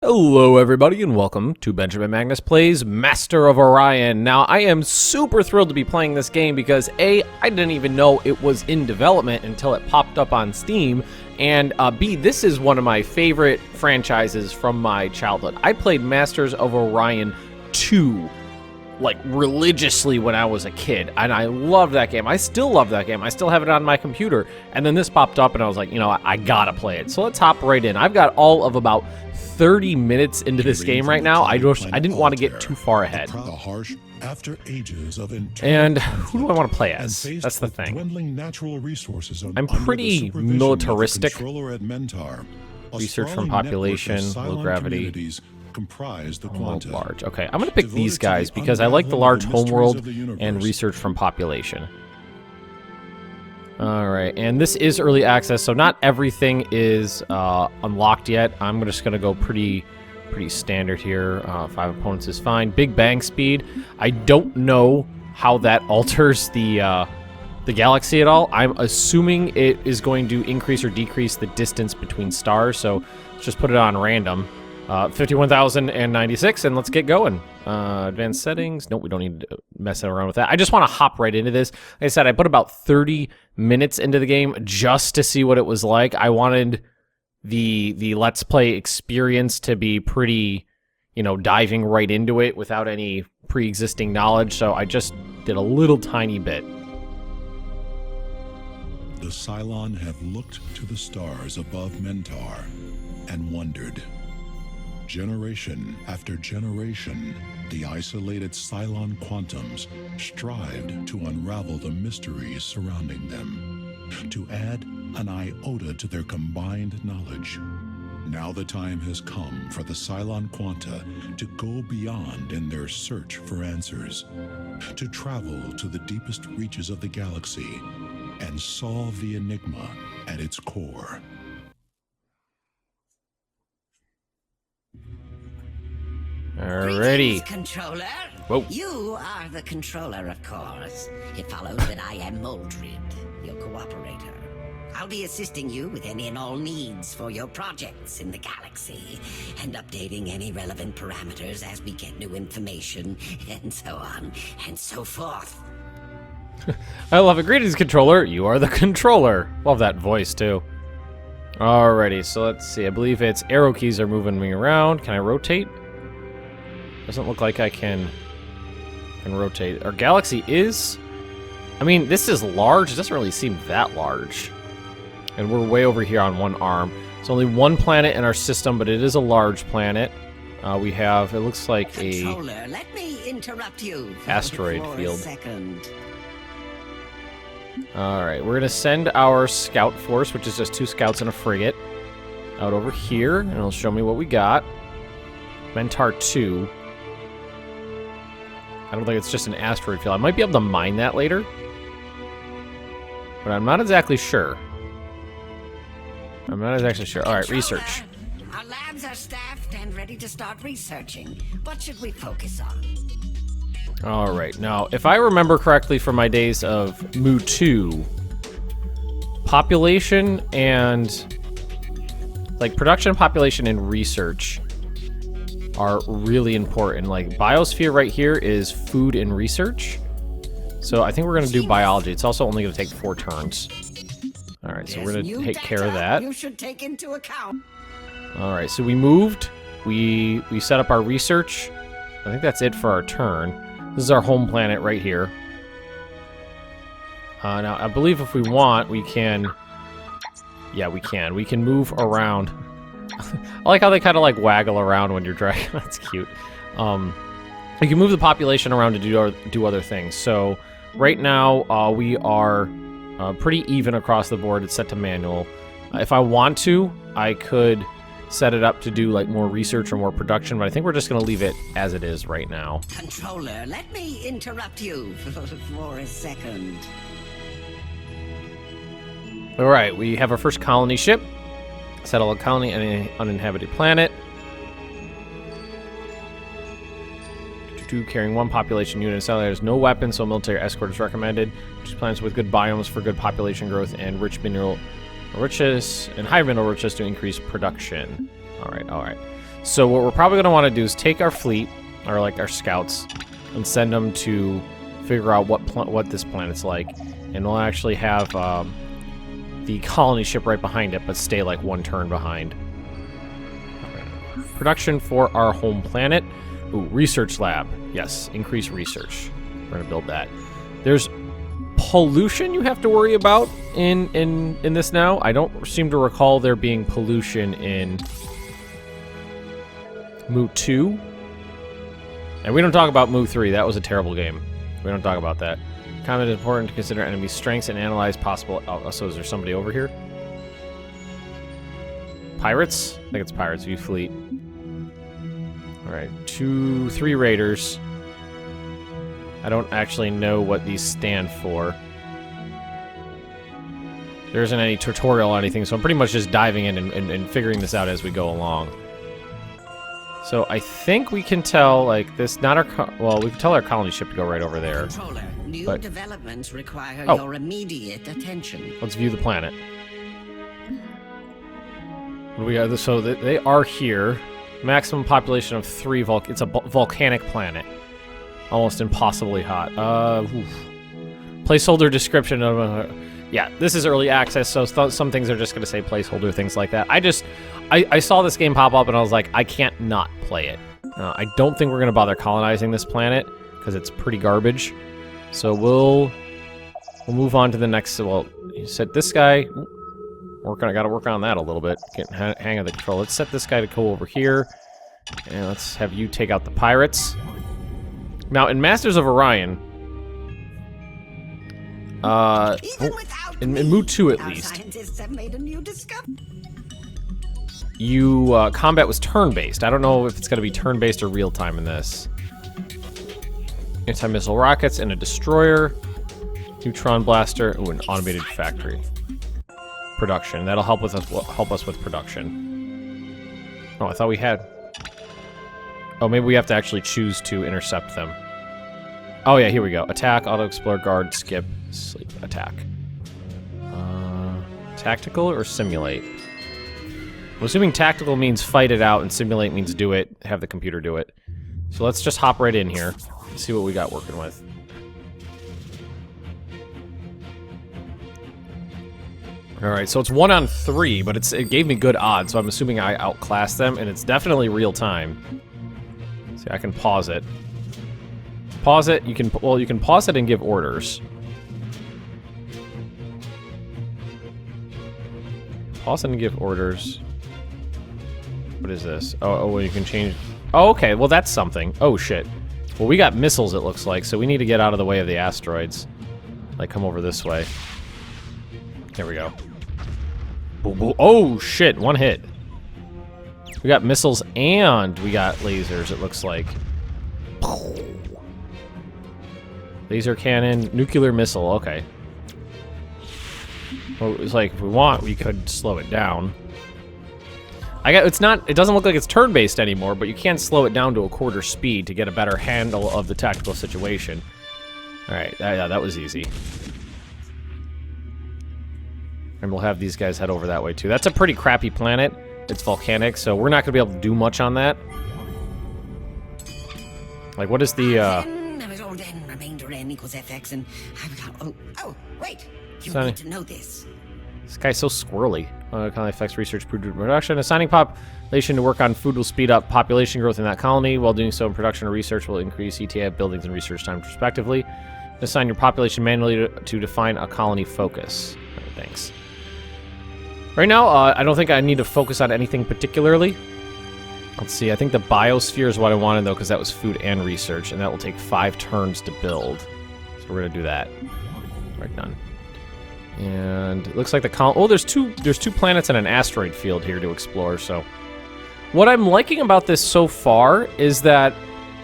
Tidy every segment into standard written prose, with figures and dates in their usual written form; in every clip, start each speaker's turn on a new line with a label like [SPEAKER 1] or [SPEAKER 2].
[SPEAKER 1] Hello everybody and welcome to Benjamin Magnus Plays Master of Orion. Now I am super thrilled to be playing this game because A, I didn't even know it was in development until it popped up on Steam, and B, this is one of my favorite franchises from my childhood. I played Masters of Orion 2 like religiously when I was a kid, and I loved that game. I still love that game. I still have it on my computer, and then this popped up and I was like, you know, I gotta play it. So let's hop right in. I've got all of about 30 minutes into this game right now. I didn't want to get too far ahead. And who do I want to play as? That's the thing. I'm pretty militaristic. Research from population, low gravity. Large. Okay, I'm going to pick these guys because I like the large homeworld and research from population. Alright, and this is early access, so not everything is unlocked yet. I'm just going to go pretty standard here. 5 opponents is fine. Big bang speed. I don't know how that alters the galaxy at all. I'm assuming it is going to increase or decrease the distance between stars, so let's just put it on random. 51,096, and let's get going. Advanced settings. Nope, we don't need to mess around with that. I just want to hop right into this. Like I said, I put about 30 minutes into the game just to see what it was like. I wanted the Let's Play experience to be pretty, you know, diving right into it without any pre-existing knowledge, so I just did a little tiny bit.
[SPEAKER 2] The Psilon have looked to the stars above Mentor and wondered. Generation after generation, the isolated Psilon quantums strived to unravel the mysteries surrounding them, to add an iota to their combined knowledge. Now the time has come for the Psilon quanta to go beyond in their search for answers, to travel to the deepest reaches of the galaxy and solve the enigma at its core.
[SPEAKER 1] Alrighty.
[SPEAKER 3] Controller.
[SPEAKER 1] Whoa.
[SPEAKER 3] You are the controller, of course. It follows that I am Moldred, your cooperator. I'll be assisting you with any and all needs for your projects in the galaxy, and updating any relevant parameters as we get new information, and so on, and so forth.
[SPEAKER 1] I love it. Greetings, controller. You are the controller. Love that voice, too. Alrighty, so let's see. I believe it's arrow keys are moving me around. Can I rotate? Doesn't look like I can rotate. Our galaxy is... I mean, this is large. It doesn't really seem that large. And we're way over here on one arm. It's only one planet in our system, but it is a large planet. We have, it looks like
[SPEAKER 3] Controller, let me interrupt you
[SPEAKER 1] asteroid
[SPEAKER 3] for
[SPEAKER 1] field.
[SPEAKER 3] A second.
[SPEAKER 1] Alright, we're going to send our scout force, which is just 2 scouts and a frigate, out over here, and it'll show me what we got. Mentor 2. I don't think it's just an asteroid field. I might be able to mine that later, but I'm not exactly sure. Alright, research.
[SPEAKER 3] Our labs are staffed and ready to start researching. What should we focus on?
[SPEAKER 1] Alright, now, if I remember correctly from my days of Mu 2, population and... like, production, population, and research are really important. Like, biosphere right here is food and research. So I think we're going to do biology. It's also only going to take 4 turns. Alright, so we're going to take care of that.
[SPEAKER 3] You should take into account.
[SPEAKER 1] Alright, so we moved. We set up our research. I think that's it for our turn. This is our home planet right here. Now, I believe if we want, we can... yeah, we can. We can move around. I like how they kind of like waggle around when you're dragging. That's cute. You can move the population around to do other things. So right now we are pretty even across the board. It's set to manual. If I want to, I could set it up to do like more research or more production, but I think we're just going to leave it as it is right now.
[SPEAKER 3] Controller, let me interrupt you for a second.
[SPEAKER 1] All right, we have our first colony ship. Settle a colony on an uninhabited planet. Carrying 1 population unit. There's no weapons, so military escort is recommended. Choose planets with good biomes for good population growth and high mineral riches to increase production. All right. So what we're probably going to want to do is take our fleet, or like our scouts, and send them to figure out what this planet's like. And we'll actually have the colony ship right behind it, but stay like one turn behind. Production for our home planet. Ooh, research lab. Yes, increase research. We're going to build that. There's pollution you have to worry about in this now. I don't seem to recall there being pollution in Mu 2. And we don't talk about Mu 3. That was a terrible game. We don't talk about that. Comment is important to consider enemy strengths and analyze possible... Oh, so is there somebody over here? Pirates? I think it's pirates. View fleet. Alright, 3 raiders. I don't actually know what these stand for. There isn't any tutorial or anything, so I'm pretty much just diving in and figuring this out as we go along. So I think we can tell, like, this, not our, well, we can tell our colony ship to go right over there.
[SPEAKER 3] Controller, new
[SPEAKER 1] but,
[SPEAKER 3] developments require your immediate attention.
[SPEAKER 1] Let's view the planet. What do we got? So they are here. Maximum population of 3 it's a volcanic planet. Almost impossibly hot. Placeholder description of... yeah, this is early access, so some things are just going to say placeholder, things like that. I saw this game pop up and I was like, I can't not play it. I don't think we're going to bother colonizing this planet because it's pretty garbage. So we'll move on to the next. Well, you said this guy. I got to work on that a little bit. Getting hang of the control. Let's set this guy to go over here, and let's have you take out the pirates. Now in Masters of Orion, in Mu 2 at least,
[SPEAKER 3] scientists have made a new discovery.
[SPEAKER 1] Combat was turn-based. I don't know if it's going to be turn-based or real-time in this. Anti-missile rockets and a destroyer. Neutron blaster. Ooh, an automated factory. Production. That'll help us with production. Oh, I thought we had... Oh, maybe we have to actually choose to intercept them. Oh, yeah, here we go. Attack, auto-explore, guard, skip, sleep, attack. Tactical or simulate? I'm assuming tactical means fight it out and simulate means do it, have the computer do it. So let's just hop right in here and see what we got working with. Alright, so it's 1 on 3, but it gave me good odds, so I'm assuming I outclassed them, and it's definitely real time. See, I can pause it. Pause it, you can pause it and give orders. Pause it and give orders. What is this? Oh, well, you can change... Oh, okay, well, that's something. Oh, shit. Well, we got missiles, it looks like, so we need to get out of the way of the asteroids. Like, come over this way. There we go. Oh, shit, 1 hit. We got missiles and we got lasers, it looks like. Laser cannon, nuclear missile, okay. Well, it's like, if we want, we could slow it down. It doesn't look like it's turn-based anymore, but you can slow it down to a quarter speed to get a better handle of the tactical situation. Alright, yeah, that was easy. And we'll have these guys head over that way, too. That's a pretty crappy planet. It's volcanic, so we're not going to be able to do much on that. Like, what is the,
[SPEAKER 3] Remainder n equals fx, and oh, wait. You
[SPEAKER 1] Sonny.
[SPEAKER 3] need to know this.
[SPEAKER 1] This guy's so squirrely. Colony effects research production. Assigning population to work on food will speed up population growth in that colony. While doing so in production and research will increase ETA buildings and research time respectively. Assign your population manually to define a colony focus. Right, thanks. Right now, I don't think I need to focus on anything particularly. Let's see, I think the biosphere is what I wanted, though, because that was food and research, and that will take 5 turns to build. So we're going to do that. Right, done. And it looks like the colony... Oh, there's two planets and an asteroid field here to explore, so... What I'm liking about this so far is that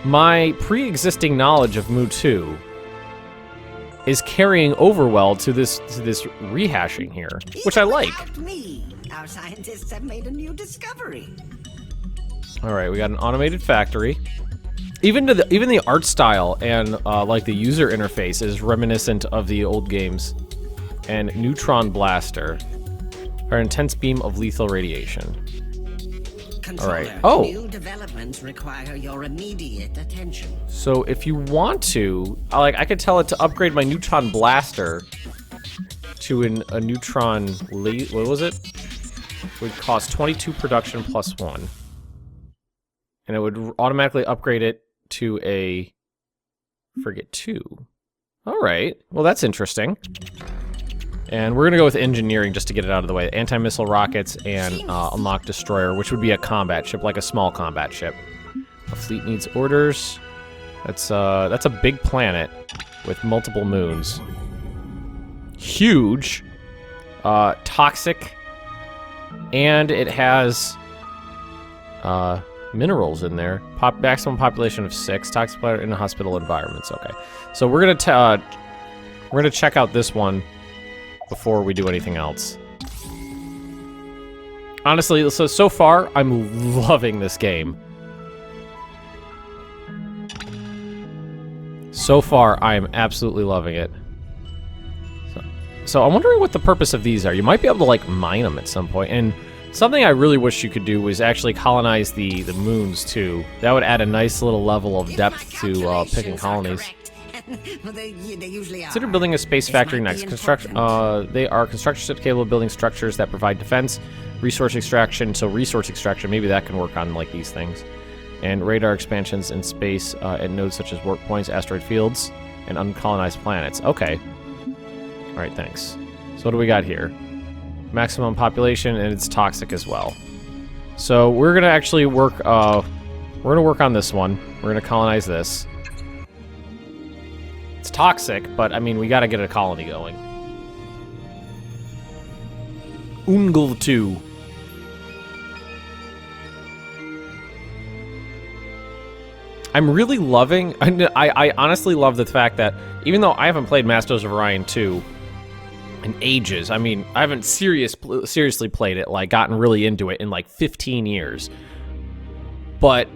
[SPEAKER 1] my pre-existing knowledge of Mu 2 is carrying over well to this rehashing here, which I like.
[SPEAKER 3] Without me, our scientists have made a new discovery.
[SPEAKER 1] All right, we got an automated factory. Even the art style and like the user interface is reminiscent of the old games. And neutron blaster, our intense beam of lethal radiation.
[SPEAKER 3] Controller,
[SPEAKER 1] right. Oh.
[SPEAKER 3] New developments require your immediate attention.
[SPEAKER 1] So if you want to, I could tell it to upgrade my neutron blaster to a neutron what was it? Would cost 22 production plus 1. And it would automatically upgrade it to a frigate 2. All right. Well, that's interesting. And we're going to go with engineering just to get it out of the way. Anti-missile rockets and unlock destroyer, which would be a combat ship, like a small combat ship. A fleet needs orders. That's a big planet with multiple moons. Huge. Toxic. And it has minerals in there. Maximum population of 6. Toxic planet in hospital environments. Okay. So we're gonna check out this one before we do anything else. Honestly, so far, I'm loving this game. So far, I am absolutely loving it. So I'm wondering what the purpose of these are. You might be able to, like, mine them at some point. And something I really wish you could do was actually colonize the moons, too. That would add a nice little level of depth to picking colonies.
[SPEAKER 3] Well, they usually are.
[SPEAKER 1] Consider building a space factory next. They are construction ships capable of building structures that provide defense, resource extraction. So resource extraction, maybe that can work on like these things, and radar expansions in space at nodes such as warp points, asteroid fields, and uncolonized planets. Okay. All right, thanks. So what do we got here? Maximum population, and it's toxic as well. So we're gonna actually work. We're gonna work on this one. We're gonna colonize this. It's toxic, but I mean, we gotta get a colony going. Ungl 2. I'm really loving... I honestly love the fact that, even though I haven't played Masters of Orion 2 in ages, I mean, I haven't seriously played it, like, gotten really into it in, like, 15 years. But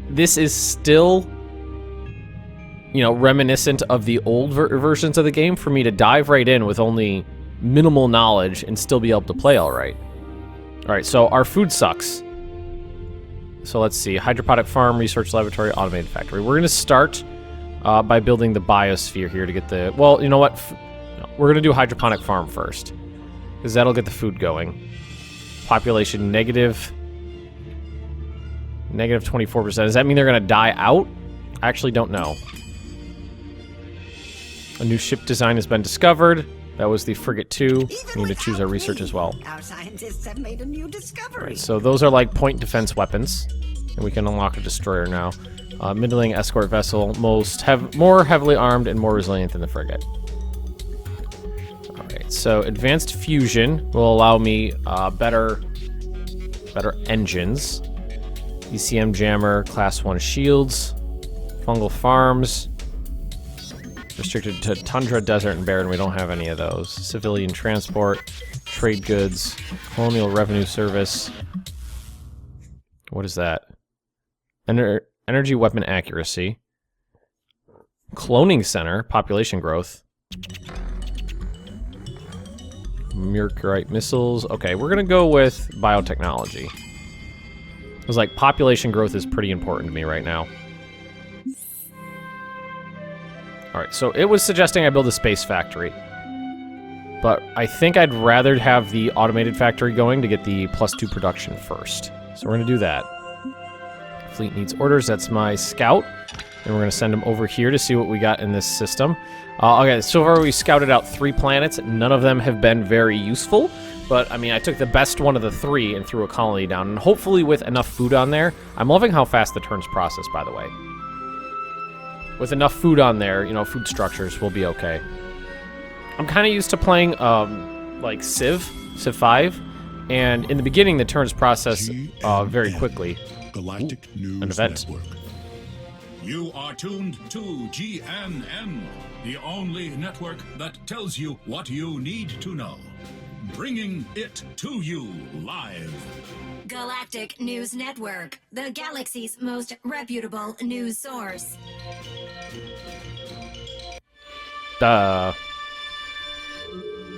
[SPEAKER 1] this is still... you know, reminiscent of the old versions of the game for me to dive right in with only minimal knowledge and still be able to play all right. All right, so our food sucks. So let's see, hydroponic farm, research laboratory, automated factory. We're gonna start by building the biosphere here to get the, well, you know what? We're gonna do hydroponic farm first, because that'll get the food going. Population negative 24%. Does that mean they're gonna die out? I actually don't know. A new ship design has been discovered. That was the Frigate 2. We need to choose our research as well.
[SPEAKER 3] Our scientists have made a new discovery.
[SPEAKER 1] Right, so those are like point defense weapons. And we can unlock a destroyer now. Middling escort vessel, more heavily armed and more resilient than the frigate. Alright, so advanced fusion will allow me better engines. ECM jammer, class 1 shields, fungal farms. Restricted to tundra, desert, and barren. We don't have any of those. Civilian transport, trade goods, colonial revenue service. What is that? Energy weapon accuracy. Cloning center, population growth. Mercurite missiles. Okay, we're gonna go with biotechnology. It was like population growth is pretty important to me right now. Alright, so it was suggesting I build a space factory. But I think I'd rather have the automated factory going to get the +2 production first. So we're going to do that. Fleet needs orders. That's my scout. And we're going to send him over here to see what we got in this system. Okay, so far we scouted out 3 planets. None of them have been very useful. But, I mean, I took the best one of the 3 and threw a colony down. And hopefully with enough food on there. I'm loving how fast the turns process, by the way. With enough food on there, you know, food structures will be okay. I'm kind of used to playing, like, Civ 5, and in the beginning, the turns process very quickly.
[SPEAKER 2] Galactic News
[SPEAKER 1] an event.
[SPEAKER 2] Network.
[SPEAKER 4] You are tuned to GNN, the only network that tells you what you need to know. Bringing it to you live.
[SPEAKER 5] Galactic News Network, the galaxy's most reputable news source.
[SPEAKER 1] What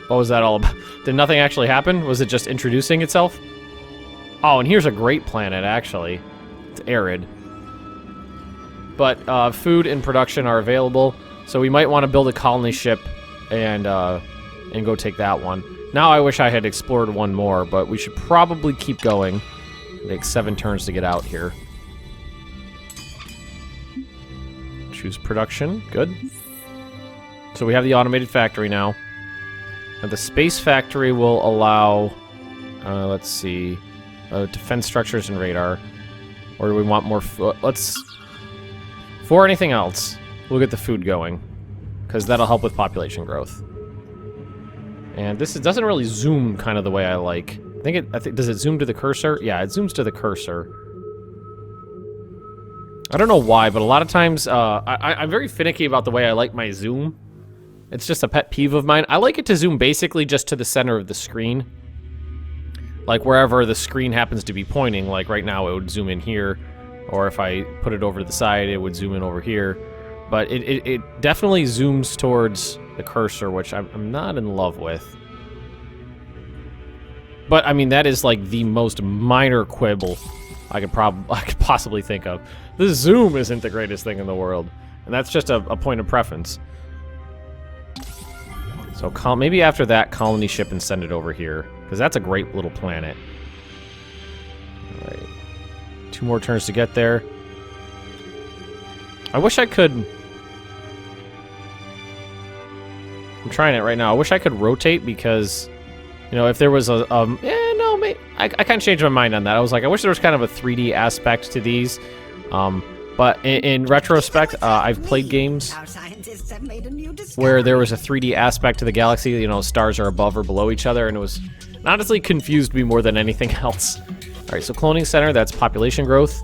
[SPEAKER 1] was that all about? Did nothing actually happen? Was it just introducing itself? Oh, and here's a great planet, actually. It's arid. But food and production are available, so we might want to build a colony ship and go take that one. Now I wish I had explored one more, but we should probably keep going. It takes 7 turns to get out here. Choose production. Good. So we have the automated factory now. And the space factory will allow, let's see, defense structures and radar. Or do we want more for anything else, we'll get the food going. Because that'll help with population growth. And this doesn't really zoom kind of the way I like. I think does it zoom to the cursor? Yeah, it zooms to the cursor. I don't know why, but a lot of times I'm very finicky about the way I like my zoom. It's just a pet peeve of mine. I like it to zoom basically just to the center of the screen. Like wherever the screen happens to be pointing. Like right now it would zoom in here. Or if I put it over to the side, it would zoom in over here. But it definitely zooms towards the cursor, which I'm not in love with. But I mean, that is like the most minor quibble I could possibly think of. The zoom isn't the greatest thing in the world, and that's just a point of preference. So maybe after that, colony ship and send it over here, because that's a great little planet. All right, 2 more turns to get there. I wish I could. I'm trying it right now. I wish I could rotate because, you know, if there was I kind of changed my mind on that. I was like, I wish there was kind of a 3D aspect to these. But in retrospect, I've played games where there was a 3D aspect to the galaxy. You know, stars are above or below each other, and it honestly confused me more than anything else. All right, so cloning center, that's population growth.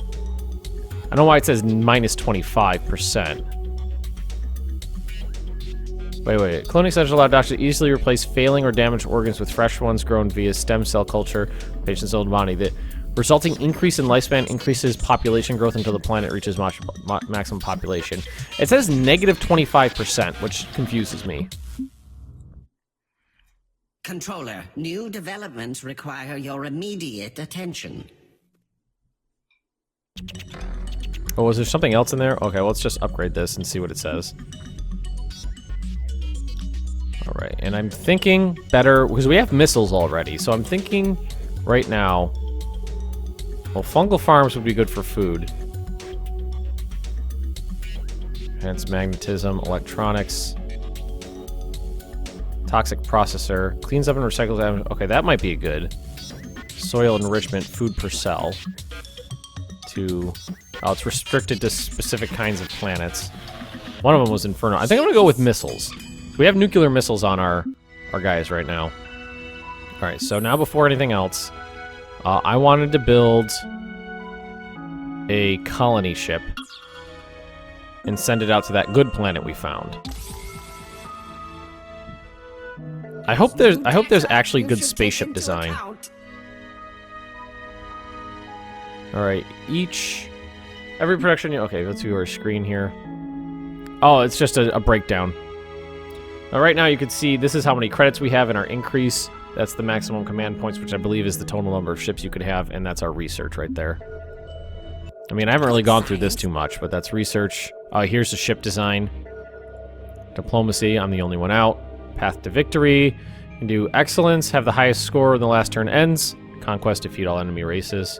[SPEAKER 1] I don't know why it says minus 25%. Wait. Cloning centers allow doctors to easily replace failing or damaged organs with fresh ones grown via stem cell culture, patient's own body. The resulting increase in lifespan increases population growth until the planet reaches maximum population. It says negative 25%, which confuses me.
[SPEAKER 3] Controller, new developments require your immediate attention.
[SPEAKER 1] Oh, was there something else in there? Okay, let's just upgrade this and see what it says. Alright, and I'm thinking better, because we have missiles already, so I'm thinking right now, well, fungal farms would be good for food. Enhanced magnetism, electronics, toxic processor, cleans up and recycles damage. Okay, that might be good. Soil enrichment, food per cell. Oh, it's restricted to specific kinds of planets. One of them was Inferno. I think I'm gonna go with missiles. We have nuclear missiles on our guys right now. Alright, so now before anything else, I wanted to build a colony ship and send it out to that good planet we found. I hope there's actually good spaceship design. Alright, every production... Okay, let's do our screen here. Oh, it's just a breakdown. Now, right now, you can see this is how many credits we have in our increase. That's the maximum command points, which I believe is the total number of ships you could have, and that's our research right there. I mean, I haven't really gone through this too much, but that's research. Here's the ship design. Diplomacy, I'm the only one out. Path to victory. You can do excellence, have the highest score when the last turn ends. Conquest, defeat all enemy races.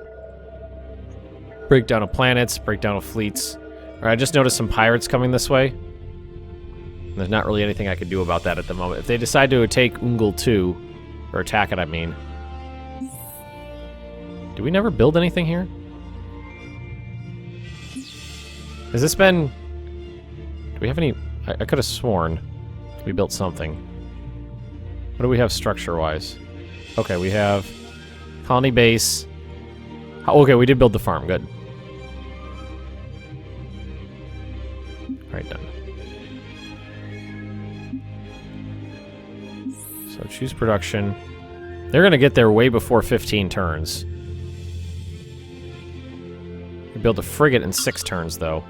[SPEAKER 1] Breakdown of planets, breakdown of fleets. Alright, I just noticed some pirates coming this way. There's not really anything I could do about that at the moment. If they decide to take Ungol 2, or attack it, I mean. Do we never build anything here? Has this been... Do we have any... I could have sworn we built something. What do we have structure-wise? Okay, we have colony base. Okay, we did build the farm. Good. Alright, done. So choose production. They're going to get there way before 15 turns. We build a frigate in 6 turns, though.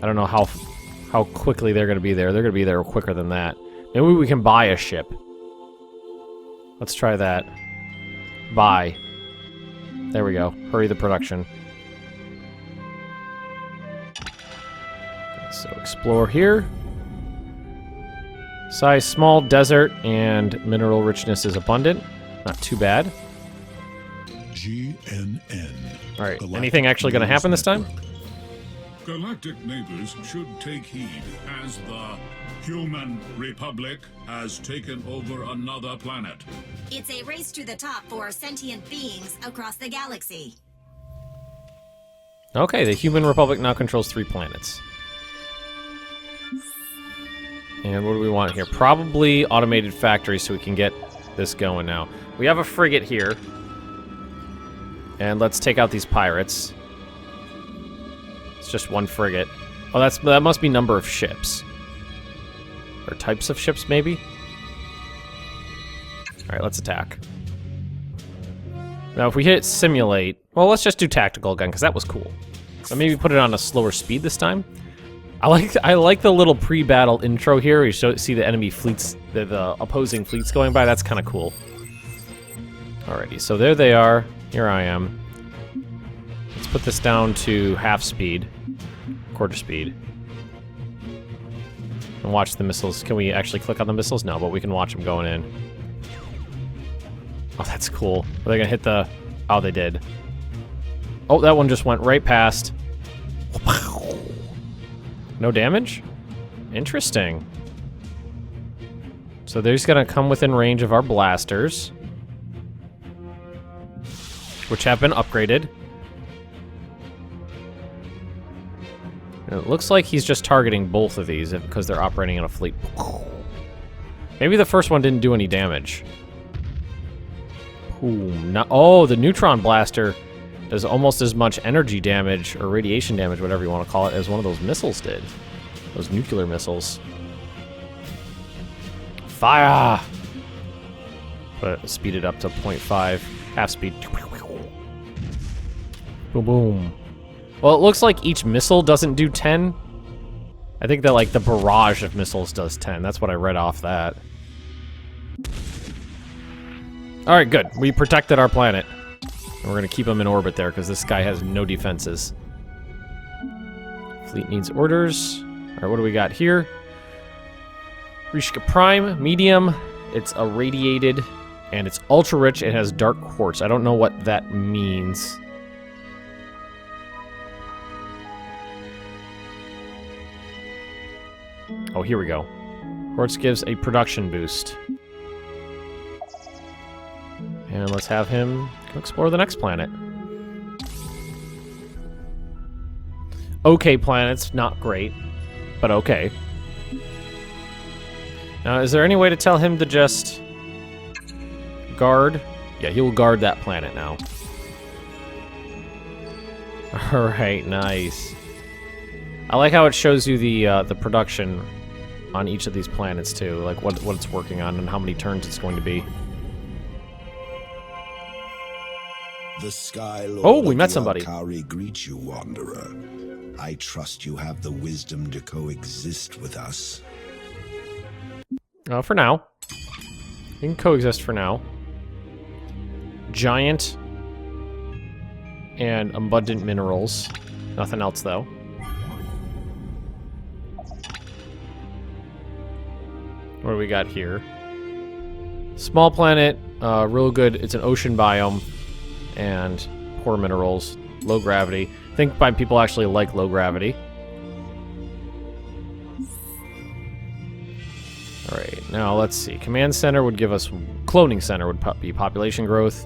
[SPEAKER 1] I don't know how quickly they're going to be there. They're going to be there quicker than that. Maybe we can buy a ship. Let's try that. Buy. There we go. Hurry the production. So explore here. Size small, desert, and mineral richness is abundant. Not too bad.
[SPEAKER 2] GNN.
[SPEAKER 1] All right.
[SPEAKER 2] Galactic
[SPEAKER 1] Anything actually going to happen this time?
[SPEAKER 2] Network.
[SPEAKER 4] Galactic neighbors should take heed as the Human Republic has taken over another planet.
[SPEAKER 5] It's a race to the top for sentient beings across the galaxy.
[SPEAKER 1] Okay, the Human Republic now controls 3 planets. And what do we want here? Probably automated factories so we can get this going now. We have a frigate here. And let's take out these pirates. It's just 1 frigate. Oh, that must be number of ships. Or types of ships, maybe? Alright, let's attack. Now, if we hit simulate... Well, let's just do tactical again, because that was cool. So maybe put it on a slower speed this time. I like the little pre-battle intro here. You see the enemy fleets, the opposing fleets going by. That's kind of cool. Alrighty, so there they are. Here I am. Let's put this down to half speed. Quarter speed. And watch the missiles. Can we actually click on the missiles? No, but we can watch them going in. Oh, that's cool. Are they gonna hit the... Oh, they did. Oh, that one just went right past. No damage? Interesting. So they're just gonna come within range of our blasters, which have been upgraded. And it looks like he's just targeting both of these because they're operating in a fleet. Maybe the first one didn't do any damage. Oh, the neutron blaster does almost as much energy damage, or radiation damage, whatever you want to call it, as one of those missiles did. Those nuclear missiles. Fire! Speed it up to 0.5. Half speed. Boom, boom. Well, it looks like each missile doesn't do 10. I think that, like, the barrage of missiles does 10. That's what I read off that. Alright, good. We protected our planet. And we're going to keep him in orbit there, because this guy has no defenses. Fleet needs orders. Alright, what do we got here? Rishka Prime, medium. It's irradiated, and it's ultra-rich. It has dark quartz. I don't know what that means. Oh, here we go. Quartz gives a production boost. And let's have him go explore the next planet. Okay, planets, not great, but okay. Now, is there any way to tell him to just guard? Yeah, he will guard that planet now. Alright, nice. I like how it shows you the production on each of these planets, too. Like, what it's working on and how many turns it's going to be.
[SPEAKER 6] The Sky Lord
[SPEAKER 1] Oh, we
[SPEAKER 6] of
[SPEAKER 1] met
[SPEAKER 6] the
[SPEAKER 1] somebody.
[SPEAKER 6] Alkari greets you, Wanderer. I trust you have the wisdom to coexist with us.
[SPEAKER 1] For now. We can coexist for now. Giant and abundant minerals. Nothing else, though. What do we got here? Small planet, real good. It's an ocean biome. And poor minerals, low gravity. I think people actually like low gravity. Alright, now let's see. Command center would give us... Cloning center would be population growth.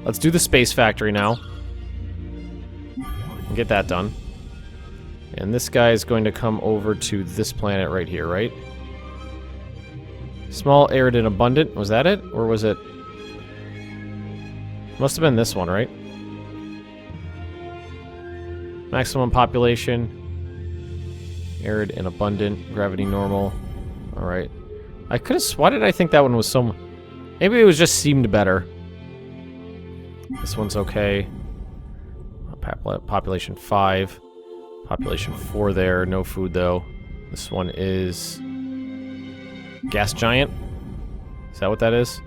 [SPEAKER 1] Let's do the space factory now. And get that done. And this guy is going to come over to this planet right here, right? Small, arid, and abundant. Was that it? Or was it... Must have been this one, right? Maximum population. Arid and abundant. Gravity normal. Alright. I could have... Why did I think that one was so... Maybe it was just seemed better. This one's okay. Population 5. Population 4 there. No food, though. This one is... Gas giant? Is that what that is?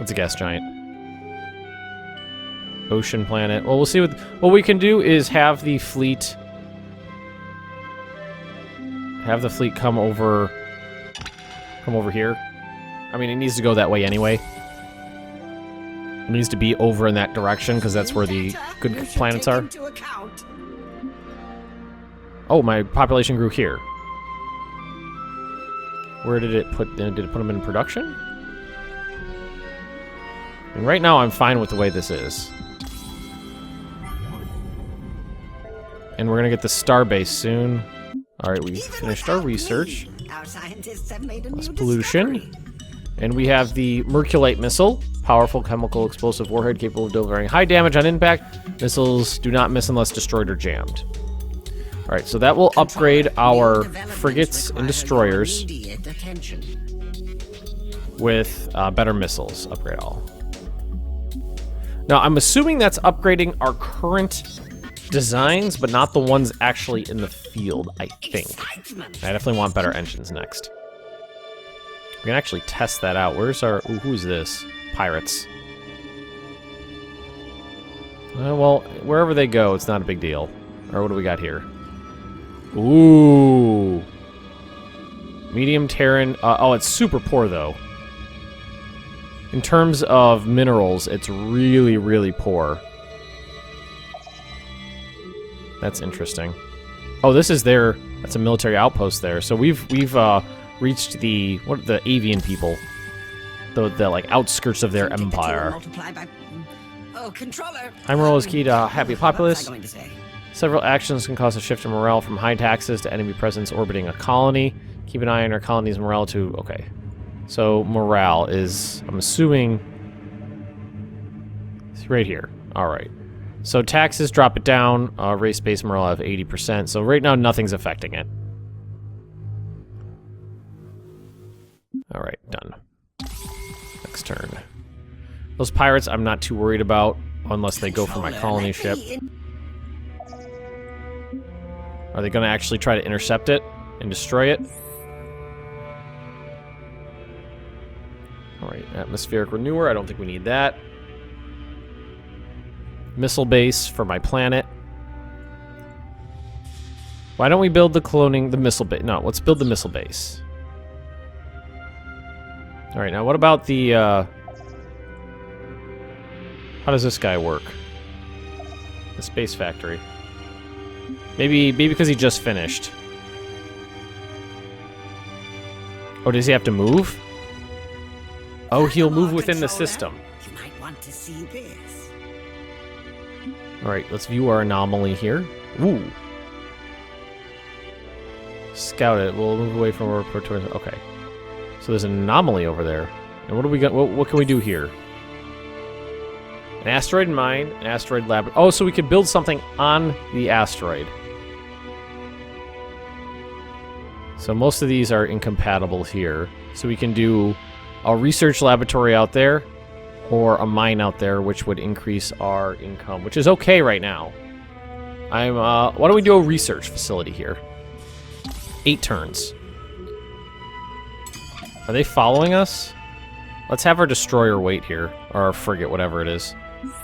[SPEAKER 1] It's a gas giant. Ocean planet. Well, we'll see what we can do is have the fleet come over here. I mean, it needs to go that way anyway. It needs to be over in that direction because that's where the good planets are. Oh, my population grew here. Where did it put them in production? And right now I'm fine with the way this is. And we're gonna get the starbase soon. Alright, we finished our research.
[SPEAKER 3] Our scientists have made a
[SPEAKER 1] Less
[SPEAKER 3] new
[SPEAKER 1] pollution.
[SPEAKER 3] discovery.
[SPEAKER 1] And we have the Merculite missile. Powerful chemical explosive warhead capable of delivering high damage on impact. Missiles do not miss unless destroyed or jammed. Alright, so that will upgrade our frigates and destroyers
[SPEAKER 3] Immediate attention.
[SPEAKER 1] with better missiles. Upgrade all. Now, I'm assuming that's upgrading our current designs, but not the ones actually in the field, I think.
[SPEAKER 3] Excitement.
[SPEAKER 1] I definitely want better engines next. We can actually test that out. Where's our... Ooh, who's this? Pirates. Well, wherever they go, it's not a big deal. Or what do we got here? Ooh. Medium Terran. Oh, it's super poor, though. In terms of minerals, it's really, really poor. That's interesting. Oh, this is their... That's a military outpost there. So we've reached the... What, the avian people. The like, outskirts of their empire.
[SPEAKER 3] Oh, controller.
[SPEAKER 1] High morale is key to happy populace.
[SPEAKER 3] What was I going to say?
[SPEAKER 1] Several actions can cause a shift in morale from high taxes to enemy presence orbiting a colony. Keep an eye on our colony's morale to... Okay. So, morale is... I'm assuming... It's right here. Alright. So, taxes, drop it down. Race-based morale have 80%. So, right now, nothing's affecting it. Alright, done. Next turn. Those pirates, I'm not too worried about. Unless they go for my colony ship. Are they going to actually try to intercept it and destroy it? Alright, atmospheric renewer. I don't think we need that. Missile base for my planet. Why don't we build the missile base? No, let's build the missile base. Alright, now what about the, how does this guy work? The space factory. Maybe because he just finished. Oh, does he have to move? Oh, he'll move within the system.
[SPEAKER 3] You might want to see this.
[SPEAKER 1] Alright, let's view our anomaly here. Ooh. Scout it. We'll move away from our towards... Okay. So there's an anomaly over there. And what do we got? What can we do here? An asteroid mine, an asteroid lab. Oh, so we could build something on the asteroid. So most of these are incompatible here. So we can do a research laboratory out there or a mine out there, which would increase our income, which is okay right now. Why don't we do a research facility here? 8 turns. Are they following us? Let's have our destroyer wait here, or our frigate, whatever it is.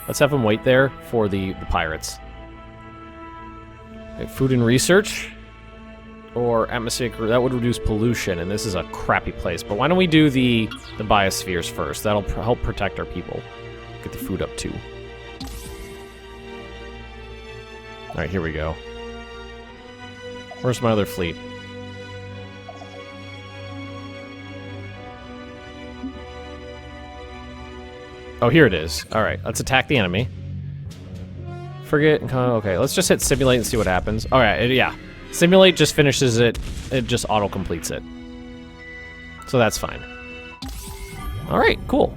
[SPEAKER 1] Let's have them wait there for the pirates. Okay, food and research. Or atmospheric, that would reduce pollution, and this is a crappy place. But why don't we do the biospheres first? That'll help protect our people. Get the food up too. Alright, here we go. Where's my other fleet? Oh, here it is. Alright, let's attack the enemy. Frigate, okay, let's just hit simulate and see what happens. Alright, yeah. Simulate just finishes it. It just auto-completes it. So that's fine. Alright, cool.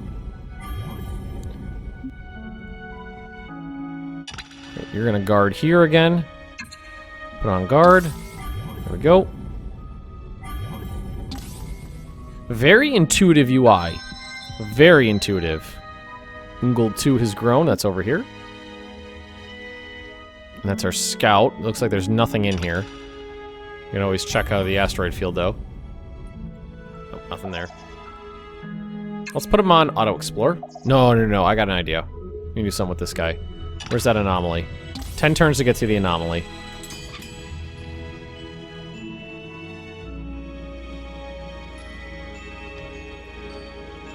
[SPEAKER 1] Okay, you're gonna guard here again. Put on guard. There we go. Very intuitive UI. Very intuitive. Ungol 2 has grown. That's over here. And that's our scout. Looks like there's nothing in here. You can always check out of the asteroid field, though. Nope, nothing there. Let's put him on auto explore. No. I got an idea. We can do something with this guy. Where's that anomaly? 10 turns to get to the anomaly.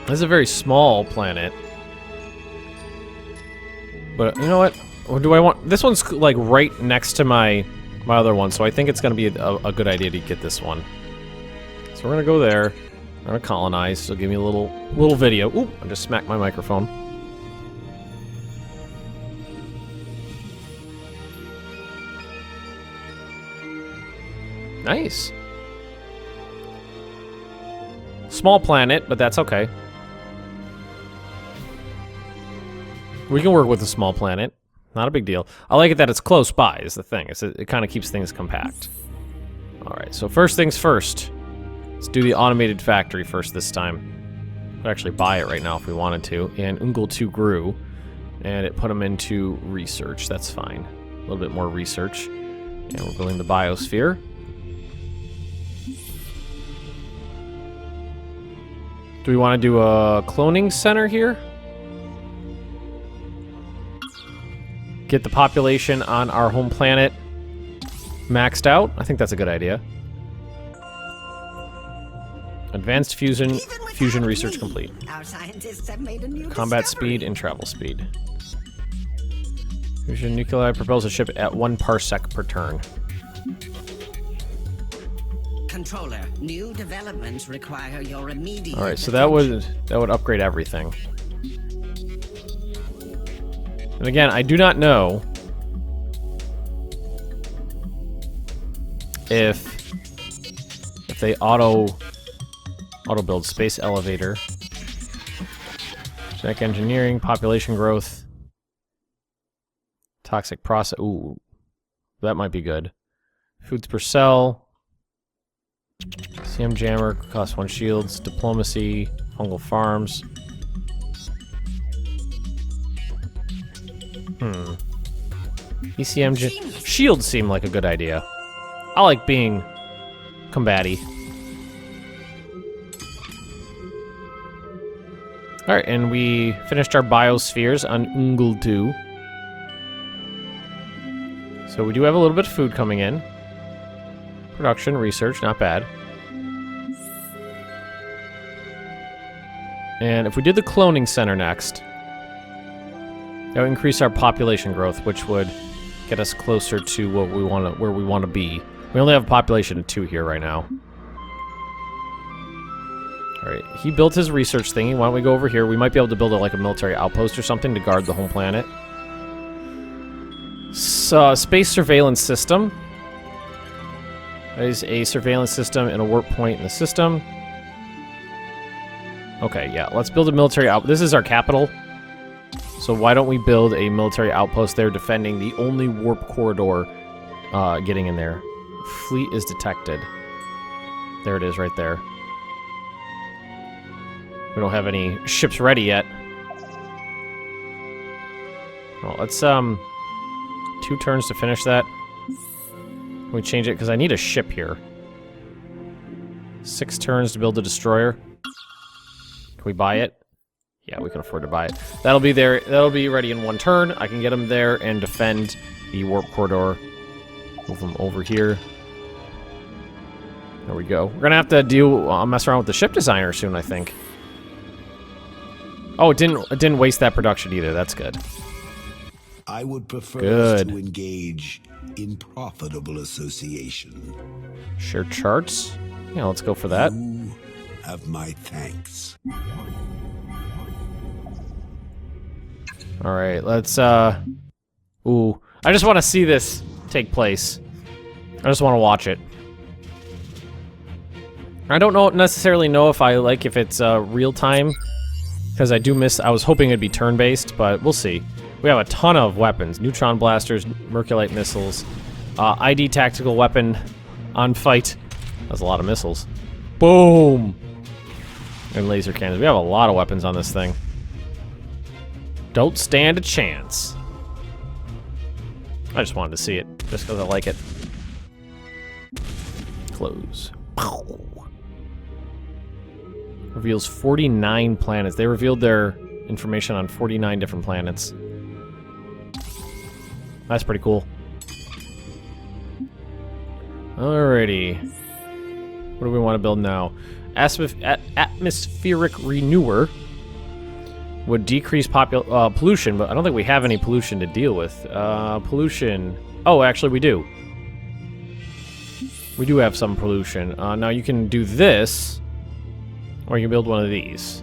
[SPEAKER 1] This is a very small planet. But you know what? Or do I want... This one's like right next to my other one, so I think it's going to be a good idea to get this one. So we're going to go there. We're going to colonize. So give me a little video. Ooh, I just smacked my microphone. Nice. Small planet, but that's okay. We can work with a small planet. Not a big deal. I like it that it's close by, is the thing. It kind of keeps things compact. Alright, so first things first. Let's do the automated factory first this time. We'd actually buy it right now if we wanted to. And Ungol 2 grew. And it put them into research. That's fine. A little bit more research. And we're building the biosphere. Do we want to do a cloning center here? Get the population on our home planet maxed out? I think that's a good idea. Advanced fusion research complete.
[SPEAKER 3] Our scientists have made a new
[SPEAKER 1] Combat
[SPEAKER 3] discovery.
[SPEAKER 1] speed and travel speed. Fusion nuclei propels a ship at 1 parsec per turn.
[SPEAKER 3] Controller, new developments require your immediate
[SPEAKER 1] All right, so that would upgrade everything. And again, I do not know if they auto build space elevator, genetic engineering, population growth, toxic process. Ooh, that might be good. Foods per cell, CM jammer, cost 1 shields, diplomacy, fungal farms. ECM shields seem like a good idea. I like being combatty. Alright, and we finished our biospheres on Ungol 2. So we do have a little bit of food coming in. Production, research, not bad. And if we did the cloning center next, that would increase our population growth, which would get us closer to what we want to, where we want to be. We only have a population of 2 here right now. Alright, he built his research thingy. Why don't we go over here? We might be able to build like a military outpost or something to guard the home planet. So, space surveillance system. That is a surveillance system and a warp point in the system. Okay, yeah, let's build a military outpost. This is our capital. So why don't we build a military outpost there defending the only warp corridor getting in there. Fleet is detected. There it is right there. We don't have any ships ready yet. Well, let's 2 turns to finish that. Can we change it? Because I need a ship here. 6 turns to build a destroyer. Can we buy it? Yeah, we can afford to buy it. That'll be there. That'll be ready in 1 turn. I can get them there and defend the warp corridor. Move them over here. There we go. We're gonna have to mess around with the ship designer soon, I think. Oh, it didn't waste that production either. That's good.
[SPEAKER 6] I would prefer
[SPEAKER 1] Good.
[SPEAKER 6] us to engage in profitable association.
[SPEAKER 1] Share charts. Yeah, let's go for that.
[SPEAKER 6] You have my thanks.
[SPEAKER 1] All right, let's ooh, I just want to see this take place. I just want to watch it. I don't necessarily know if I like if it's real time, because I was hoping it'd be turn-based, but we'll see. We have a ton of weapons: neutron blasters, Merculite missiles, ID tactical weapon on fight. That's a lot of missiles. Boom! And laser cannons. We have a lot of weapons on this thing. Don't stand a chance. I just wanted to see it, just because I like it. Close. Reveals 49 planets. They revealed their information on 49 different planets. That's pretty cool. Alrighty. What do we want to build now? Atmospheric renewer would decrease pollution, but I don't think we have any pollution to deal with. Pollution. Oh, actually we do. We do have some pollution. Now you can do this, or you can build one of these.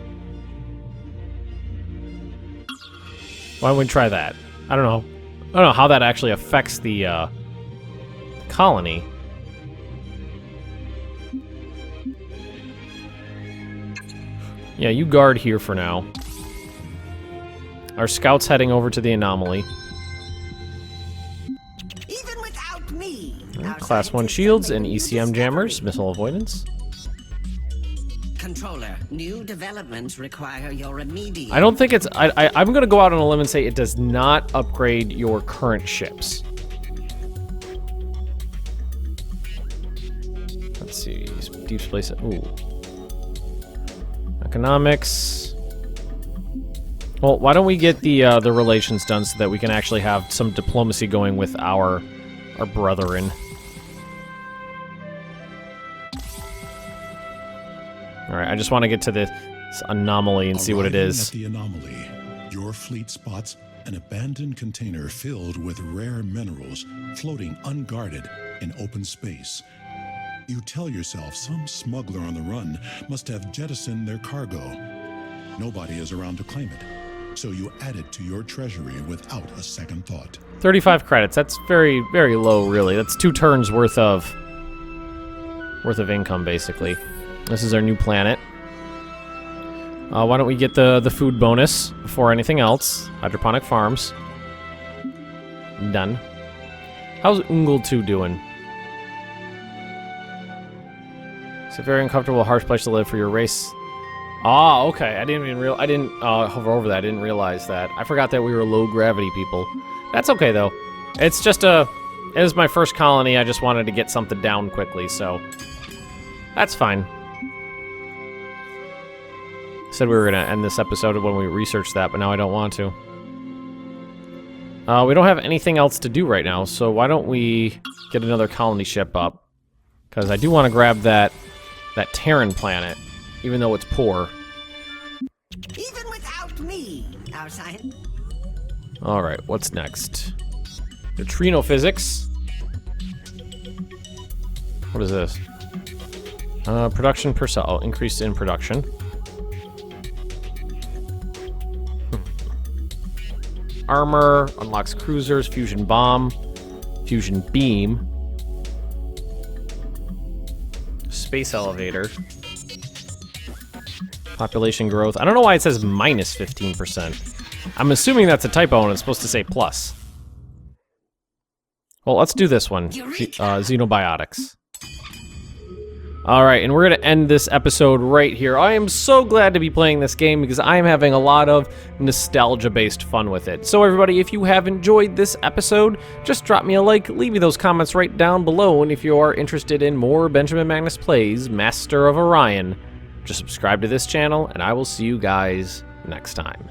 [SPEAKER 1] Why don't we try that? I don't know. I don't know how that actually affects the colony. Yeah, you guard here for now. Our scout's heading over to the anomaly.
[SPEAKER 3] Even without me,
[SPEAKER 1] Class 1 shields and ECM jammers, missile avoidance.
[SPEAKER 3] Controller, new developments require your immediate...
[SPEAKER 1] I don't think it's... I'm going to go out on a limb and say it does not upgrade your current ships. Let's see. Deep space... Ooh. Economics. Well, why don't we get the relations done so that we can actually have some diplomacy going with our brethren. Alright, I just want to get to this anomaly and see what it is.
[SPEAKER 2] At the anomaly, your fleet spots an abandoned container filled with rare minerals floating unguarded in open space. You tell yourself some smuggler on the run must have jettisoned their cargo. Nobody is around to claim it, so you add it to your treasury without a second thought.
[SPEAKER 1] 35 credits. That's very, very low, really. That's 2 turns worth of income, basically. This is our new planet. Why don't we get the food bonus before anything else? Hydroponic farms. Done. How's Ungul 2 doing? It's a very uncomfortable, harsh place to live for your race. Ah, okay. I didn't hover over that. I didn't realize that. I forgot that we were low gravity people. That's okay though. It's just it was my first colony. I just wanted to get something down quickly, so that's fine. Said we were gonna end this episode when we researched that, but now I don't want to. We don't have anything else to do right now, so why don't we get another colony ship up? Because I do want to grab that Terran planet, even though it's poor.
[SPEAKER 3] Even without me, our science.
[SPEAKER 1] All right, what's next? Neutrino physics. What is this? Production per cell. Oh, increase in production. Armor unlocks cruisers, fusion bomb, fusion beam, space elevator, population growth. I don't know why it says minus 15%. I'm assuming that's a typo and it's supposed to say plus. Well, let's do this one. Xenobiotics. Alright, and we're going to end this episode right here. I am so glad to be playing this game because I am having a lot of nostalgia-based fun with it. So everybody, if you have enjoyed this episode, just drop me a like, leave me those comments right down below, and if you are interested in more Benjamin Magnus Plays Master of Orion, just subscribe to this channel, and I will see you guys next time.